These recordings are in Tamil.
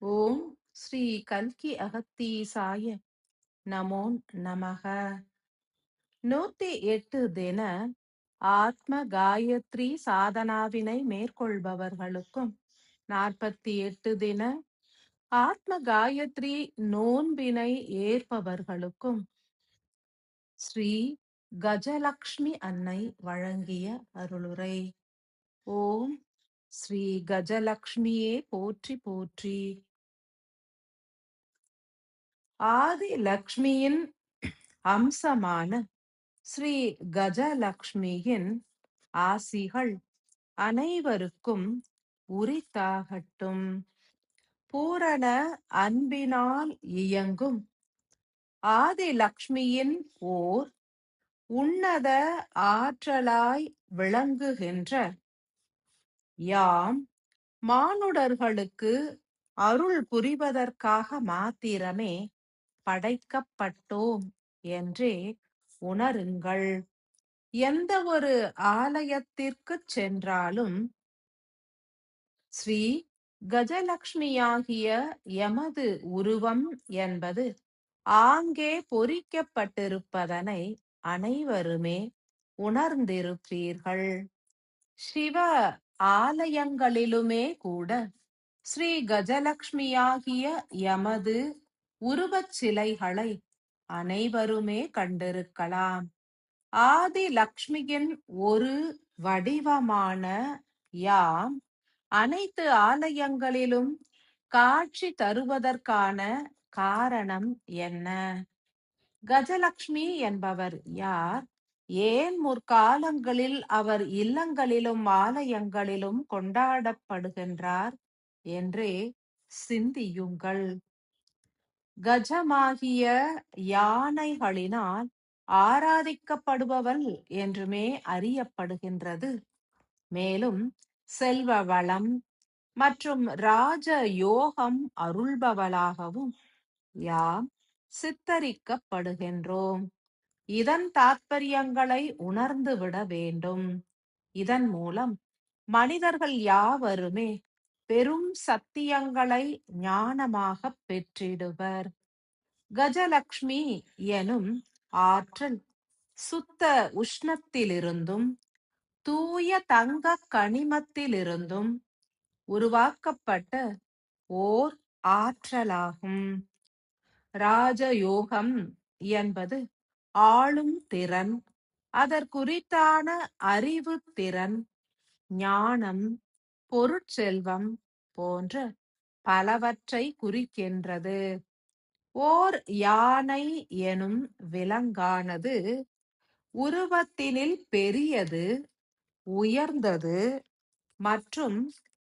ஓம் ஸ்ரீ கல்கி அகத்தீசாய நமோ நமக. 108 தின ஆத்ம காயத்ரி சாதனாவினை மேற்கொள்பவர்களுக்கும் 48 தின ஆத்ம காயத்ரி நோன்பினை ஏற்பவர்களுக்கும் ஸ்ரீ கஜலக்ஷ்மி அன்னை வழங்கிய அருளுரை. ஓம் ஸ்ரீ கஜலக்ஷ்மியே போற்றி போற்றி. ஆதி லக்ஷ்மியின் அம்சமான ஸ்ரீ கஜலக்ஷ்மியின் ஆசிகள் அனைவருக்கும் உரித்தாகட்டும். பூரண அன்பினால் இயங்கும் ஆதி லக்ஷ்மியின் ஓர் உன்னத ஆற்றலாய் விளங்குகின்ற யாம் மானுடர்களுக்கு அருள் புரிவதற்காக மாத்திரமே படைக்கப்பட்டோம் என்றே உணருங்கள். எந்த ஒரு ஆலயத்திற்கு சென்றாலும் ஸ்ரீ கஜலக்ஷ்மியாகிய எமது உருவம் என்பது ஆங்கே பொறிக்கப்பட்டிருப்பதனை அனைவருமே உணர்ந்திருப்பீர்கள். சிவ ஆலயங்களிலுமே கூட ஸ்ரீ கஜலக்ஷ்மியாகிய எமது உருவச் சிலைகளை அனைவருமே கண்டிருக்கலாம். ஆதி லக்ஷ்மியின் ஒரு வடிவமான யாம் அனைத்து ஆலயங்களிலும் காட்சி தருவதற்கான காரணம் என்ன? கஜலக்ஷ்மி என்பவர் யார்? ஏன் முற்காலங்களில் அவர் இல்லங்களிலும் ஆலயங்களிலும் கொண்டாடப்படுகின்றார் என்றே சிந்தியுங்கள். கஜமாகிய யானைகளினால் ஆராதிக்கப்படுபவள் என்றுமே அறியப்படுகின்றது. மேலும் செல்வ வளம் மற்றும் ராஜ யோகம் அருள்பவளாகவும் யாம் சித்தரிக்கப்படுகின்றோம். இதன் தாத்பரியங்களை உணர்ந்து விட வேண்டும். இதன் மூலம் மனிதர்கள் யாவருமே பெரும் சத்தியங்களை ஞானமாக பெற்றிடுவர். கஜலக்ஷ்மி எனும் ஆற்றல் சுத்த உஷ்ணத்திலிருந்தும் தூய தங்க கனிமத்திலிருந்தும் உருவாக்கப்பட்ட ஓர் ஆற்றலாகும். ராஜயோகம் என்பது ஆளும் திறன், அதற்குரித்தான அறிவு திறன், ஞானம், பொருட்செல்வம் போன்ற பலவற்றை குறிக்கின்றது. ஓர் யானை எனும் விலங்கானது உருவத்தினில் பெரியது, உயர்ந்தது மற்றும்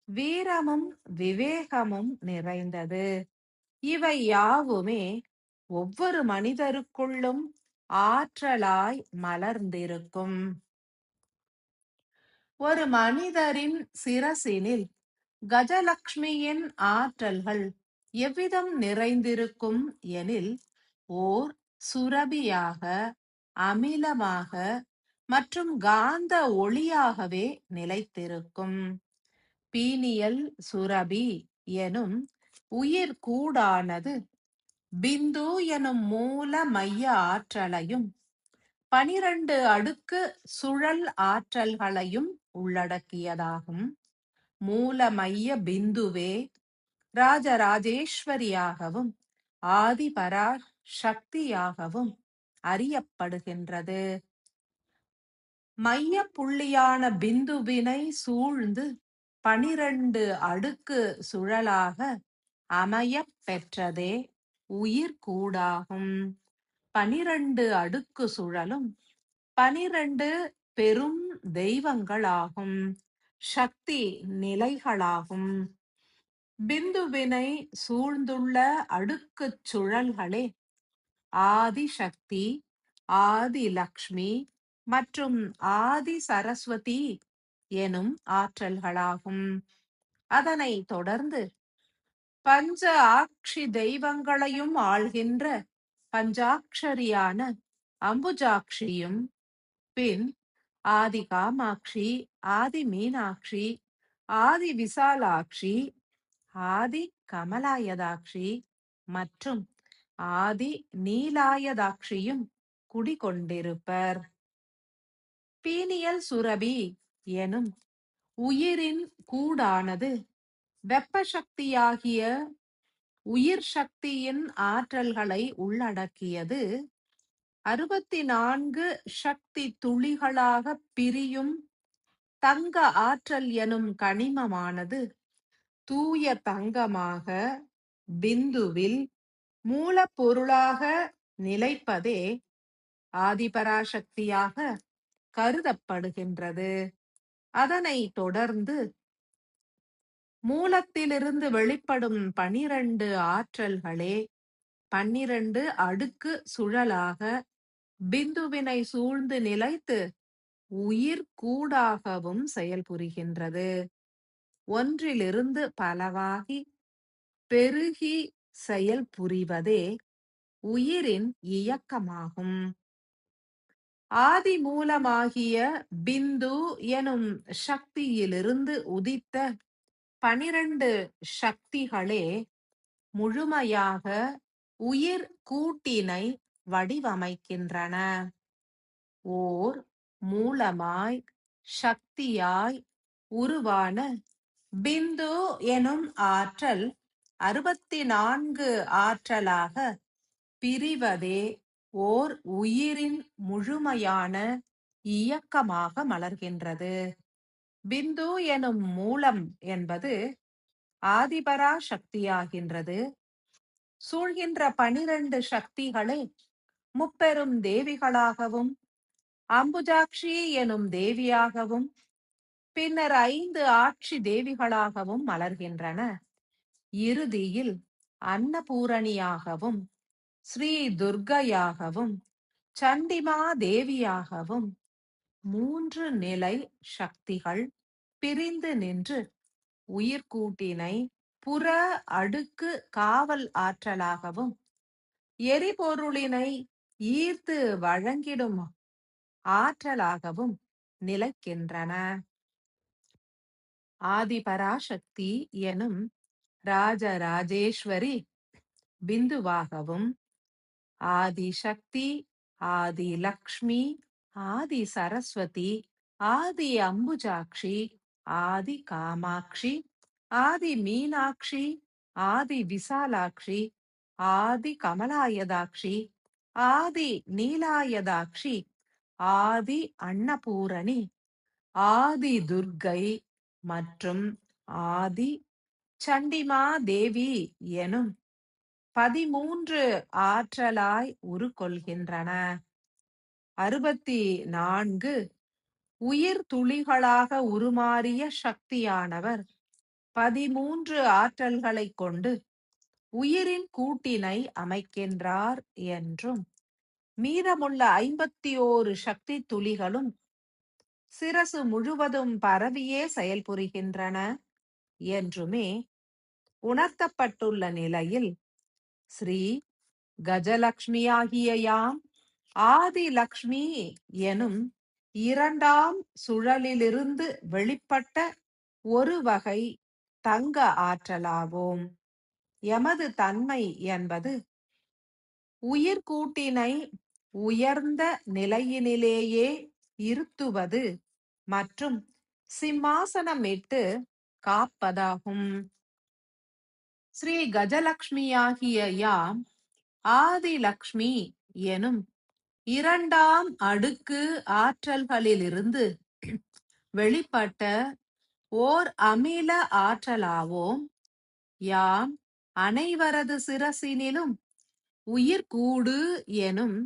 வீரமும் விவேகமும் நிறைந்தது. இவை யாவுமே ஒவ்வொரு மனிதருக்குள்ளும் ஆற்றலாய் மலர்ந்திருக்கும். ஒரு மனிதரின் சிரசினில் கஜலக்ஷ்மியின் ஆற்றல்கள் எவ்விதம் நிறைந்திருக்கும் எனில், ஓர் சுரபியாக, அமிலமாக மற்றும் காந்த ஒளியாகவே நிலைத்திருக்கும். பீனியல் சுரபி எனும் உயிர் கூடானது பிந்து எனும் மூல மைய ஆற்றலையும் 12 அடுக்கு சுழல் ஆற்றல்களையும் உள்ளடக்கியதாகும். மூல மைய பிந்துவே ராஜராஜேஸ்வரியாகவும் ஆதிபரா சக்தியாகவும் அறியப்படுகின்றது. மைய புள்ளியான பிந்துவினை சூழ்ந்து 12 அடுக்கு சுழலாக அமையப் பெற்றதே உயிர் கூடாகும். 12 அடுக்கு சுழலும் 12 பெரும் தெய்வங்களாகும், சக்தி நிலைகளாகும். பிந்துவினை சூழ்ந்துள்ள அடுக்குச் சுழல்களே ஆதி சக்தி, ஆதி லக்ஷ்மி மற்றும் ஆதி சரஸ்வதி எனும் ஆற்றல்களாகும். அதனை தொடர்ந்து பஞ்ச ஆக்ஷி தெய்வங்களையும் ஆள்கின்ற பஞ்சாட்சரியான அம்புஜாக்ஷியும், பின் ஆதி காமாட்சி, ஆதி மீனாட்சி, ஆதி விசாலாட்சி, ஆதி கமலாயதாக்ஷி மற்றும் ஆதி நீலாயதாக்ஷியும் குடிகொண்டிருப்பர். பீனியல் சுரபி எனும் உயிரின் கூடானது வெப்ப சக்தியாகிய உயிர் சக்தியின் ஆற்றல்களை உள்ளடக்கியது. 64 சக்தி துளிகளாக பிரியும் தங்க ஆற்றல் எனும் கனிமமானது தூய தங்கமாக பிந்துவில் மூலப்பொருளாக நிலைப்பதே ஆதிபராசக்தியாக கருதப்படுகின்றது. அதனை தொடர்ந்து மூலத்திலிருந்து வெளிப்படும் 12 ஆற்றல்களே 12 அடுக்கு சுழலாக பிந்துவினை சூழ்ந்து நிலைத்து உயிர் கூடாகவும் செயல்புரிகின்றது. ஒன்றிலிருந்து பலவாகி பெருகி செயல்புரிவதே உயிரின் இயக்கமாகும். ஆதி மூலமாகிய பிந்து எனும் சக்தியிலிருந்து உதித்த 12 சக்திகளே முழுமையாக உயிர் கூட்டினை வடிவமைக்கின்றன. ஓர் மூலமாய் சக்தியாய் உருவான பிந்து எனும் ஆற்றல் 64 ஆற்றலாக பிரிவதே ஓர் உயிரின் முழுமையான இயக்கமாக மலர்கின்றது. பிந்து எனும் மூலம் என்பது ஆதிபரா சக்தியாகின்றது. சூழ்கின்ற 12 சக்திகளே முப்பெரும் தேவிகளாகவும் அம்புஜாக்ஷி எனும் தேவியாகவும் பின்னர் 5 ஆட்சி தேவிகளாகவும் மலர்கின்றன. இறுதியில் அன்னபூரணியாகவும் ஸ்ரீ துர்க்கையாகவும் சண்டிமா தேவியாகவும் 3 நிலை சக்திகள் பிரிந்து நின்று உயிர்கூட்டினை புற அடுக்கு காவல் ஆற்றலாகவும் எரிபொருளினை ஈர்த்து வழங்கிடும் ஆற்றலாகவும் நிலைக்கின்றன. ஆதிபராசக்தி எனும் ராஜராஜேஸ்வரி பிந்துவாகவும் ஆதிசக்தி ஆதி லக்ஷ்மி ஆதி சரஸ்வதி ஆதி அம்புஜாக்ஷி ஆதி காமாட்சி ஆதி மீனாட்சி ஆதி விசாலாட்சி ஆதி கமலாயதாக்ஷி ஆதி நீலாயதாக்ஷி ஆதி அன்னபூரணி ஆதி துர்க்கை மற்றும் ஆதி சண்டிமா தேவி எனும் 13 ஆற்றலாய் உருக்கொள்கின்றன. 64 உயிர் துளிகளாக உருமாறிய சக்தியானவர் 13 ஆற்றல்களை கொண்டு உயிரின் கூட்டினை அமைக்கின்றார் என்றும் மீதமுள்ள 51 சக்தி துளிகளும் சிரசு முழுவதும் பரவியே செயல்புரிகின்றன என்றுமே உணர்த்தப்பட்டுள்ள நிலையில் ஸ்ரீ கஜலக்ஷ்மியாகிய யாம் ஆதி லக்ஷ்மி எனும் 2ஆம் சுழலிலிருந்து வெளிப்பட்ட ஒரு வகை தங்க ஆற்றலாவோம். எமது தன்மை என்பது உயிர்கூட்டினை உயர்ந்த நிலையினிலேயே இருத்துவது மற்றும் சிம்மாசனமிட்டு காப்பதாகும். ஸ்ரீ கஜலக்ஷ்மியாகிய யாம் ஆதி லக்ஷ்மி எனும் 2ஆம் அடுக்கு ஆற்றல்களிலிருந்து வெளிப்பட்ட ஓர் அமில ஆற்றலாவோம். யாம் அனைவரது சிரசினிலும் உயிர்கூடு எனும்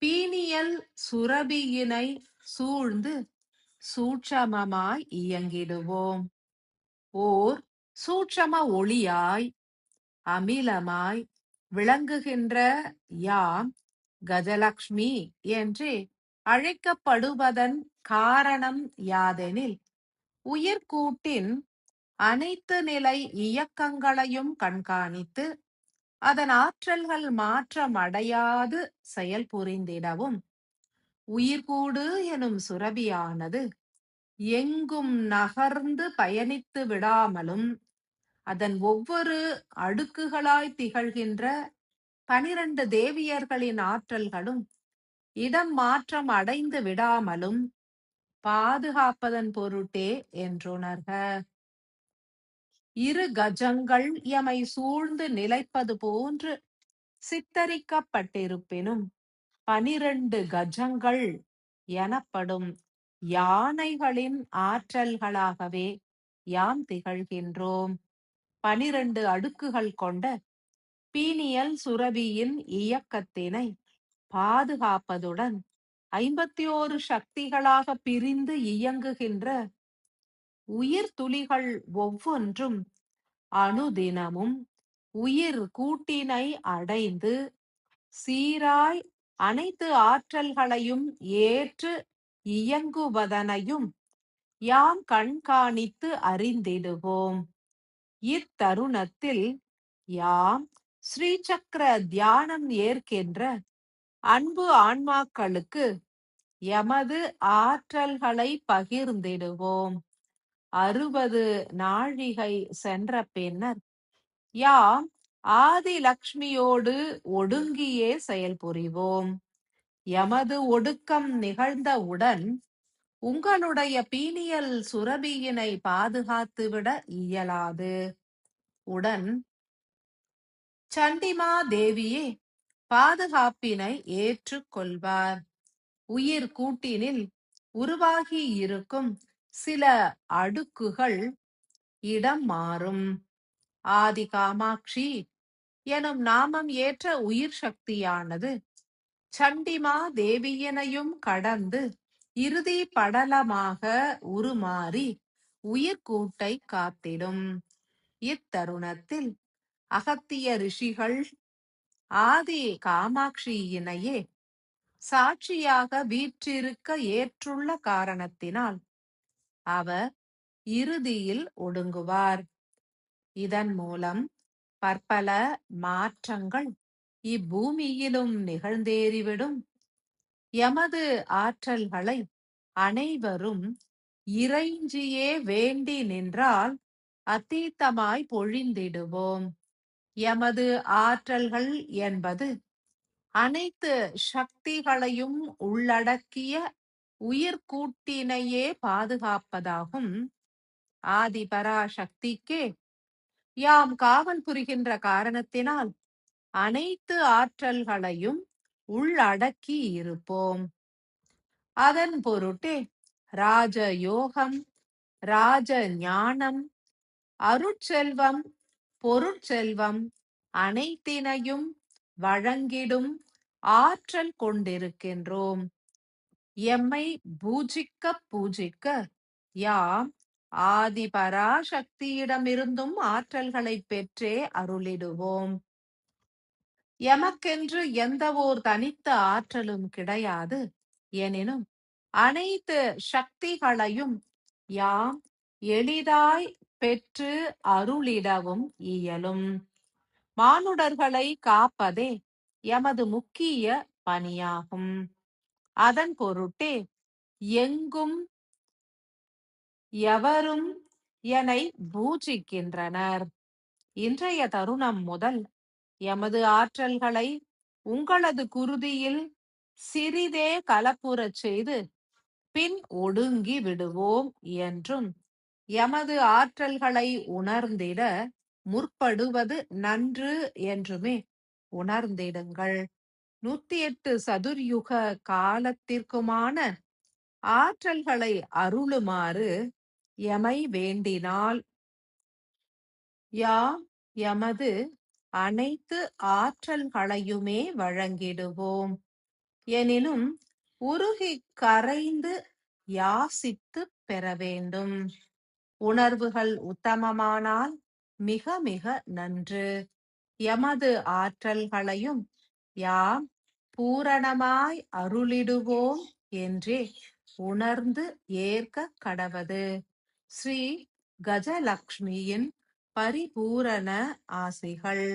பீனியல் சுரபியினை சூழ்ந்து சூட்சமமாய் இயங்கிடுவோம். ஓர் சூட்சம ஒளியாய் அமிலமாய் விளங்குகின்ற யாம் கஜலக்ஷ்மி என்று அழைக்கப்படுவதன் காரணம் யாதெனில் உயிர்கூட்டின் அனைத்து நிலை இயக்கங்களையும் கண்காணித்து அதன் ஆற்றல்கள் மாற்றமடையாது செயல்புரிந்திடவும் உயிர்கூடு எனும் சுரபியானது எங்கும் நகர்ந்து பயணித்து விடாமலும் அதன் ஒவ்வொரு அடுக்குகளாய் திகழ்கின்ற 12 தேவியர்களின் ஆற்றல்களும் இடம் மாற்றம் அடைந்து விடாமலும் பாதுகாப்பதன் பொருட்டே என்றுணர்க. இரு கஜங்கள் எமை சூழ்ந்து நிலைப்பது போன்று சித்தரிக்கப்பட்டிருப்பினும் 12 கஜங்கள் எனப்படும் யானைகளின் ஆற்றல்களாகவே யாம் திகழ்கின்றோம். 12 அடுக்குகள் கொண்ட பீனியல் சுரபியின் இயக்கத்தினை பாதுகாப்பதுடன் 51 சக்திகளாக பிரிந்து இயங்குகின்ற உயிர் துளிகள் ஒவ்வொன்றும் அனுதினமும் உயிர் கூட்டினை அடைந்து சீராய் அனைத்து ஆற்றல்களையும் ஏற்று இயங்குவதனையும் யாம் கண்காணித்து அறிந்திடுவோம். இத்தருணத்தில் யாம் ஸ்ரீசக்கர தியானம் ஏற்கின்ற அன்பு ஆன்மாக்களுக்கு எமது ஆற்றல்களை பகிர்ந்திடுவோம். 60 நாழிகை சென்ற பின்னர் யாம் ஆதிலக்ஷ்மியோடு ஒடுங்கியே செயல்புரிவோம். எமது ஒடுக்கம் நிகழ்ந்தவுடன் உங்களுடைய பீனியல் சுரபியினை பாதுகாத்துவிட இயலாது. உடன் சண்டிமா தேவியே பாதுகாப்பினை ஏற்றுக்கொள்வார். உயிர் கூட்டினில் உருவாகி இருக்கும் சில அடுக்குகள் இடம் மாறும். ஆதி காமாட்சி எனும் நாமம் ஏற்ற உயிர் சக்தியானது சண்டிமா தேவியினையும் கடந்து இறுதி படலமாக உருமாறி உயிர்கூட்டை காத்திடும். இத்தருணத்தில் அகத்திய ரிஷிகள் ஆதி காமாட்சியினையே சாட்சியாக வீற்றிருக்க ஏற்றுள்ள காரணத்தினால் அவர் இறுதியில் ஒடுங்குவார். இதன் மூலம் பற்பல மாற்றங்கள் இப்பூமியிலும் நிகழ்ந்தேறிவிடும். எமது ஆற்றல்களை அனைவரும் இறைஞ்சியே வேண்டி நின்றால் அத்தீத்தமாய் பொழிந்திடுவோம். எமது ஆற்றல்கள் என்பது அனைத்து சக்திகளையும் உள்ளடக்கிய உயிர்கூட்டினையே பாதுகாப்பதாகும். ஆதிபராசக்திக்கே யாம் காவல் புரிகின்ற காரணத்தினால் அனைத்து ஆற்றல்களையும் உள்ளடக்கி இருப்போம். அதன் பொருட்டே ராஜ யோகம், ராஜ ஞானம், அருட்செல்வம், பொருட்செல்வம் அனைத்தினையும் வழங்கிடும் ஆற்றல் கொண்டிருக்கின்றோம். எம்மை பூஜிக்க பூஜிக்க யாம் ஆதிபராசக்தியிடமிருந்தும் ஆற்றல்களை பெற்றே அருளிடுவோம். எமக்கென்று எந்த ஓர் தனித்த ஆற்றலும் கிடையாது. எனினும் அனைத்து சக்திகளையும் யாம் எளிதாய் பெற்று அருளிடவும் இயலும். மானுடர்களை காப்பதே எமது முக்கிய பணியாகும். அதன் பொருட்டே எங்கும் எவரும் என்னை பூஜிக்கின்றனர். இன்றைய தருணம் முதல் எமது ஆற்றல்களை உங்களது குருதியில் சிறிதே கலப்புறச் செய்து பின் ஒடுங்கி விடுவோம் என்றும் எமது ஆற்றல்களை உணர்ந்திட முற்படுவது நன்று என்றுமே உணர்ந்திடுங்கள். 108 சதுர்யுக காலத்திற்குமான ஆற்றல்களை அருளுமாறு எமை வேண்டினால் யாம் எமது அனைத்து ஆற்றல்களையுமே வழங்கிடுவோம். எனினும் உருகி கரைந்து யாசித்து பெற வேண்டும். உணர்வுகள் உத்தமமானால் மிக மிக நன்று. எமது ஆற்றல்களையும் யாம் பூரணமாய் அருளிடுவோம் என்றே உணர்ந்து ஏற்க கடவது. ஸ்ரீ கஜலக்ஷ்மியின் பரிபூரண ஆசிகள்.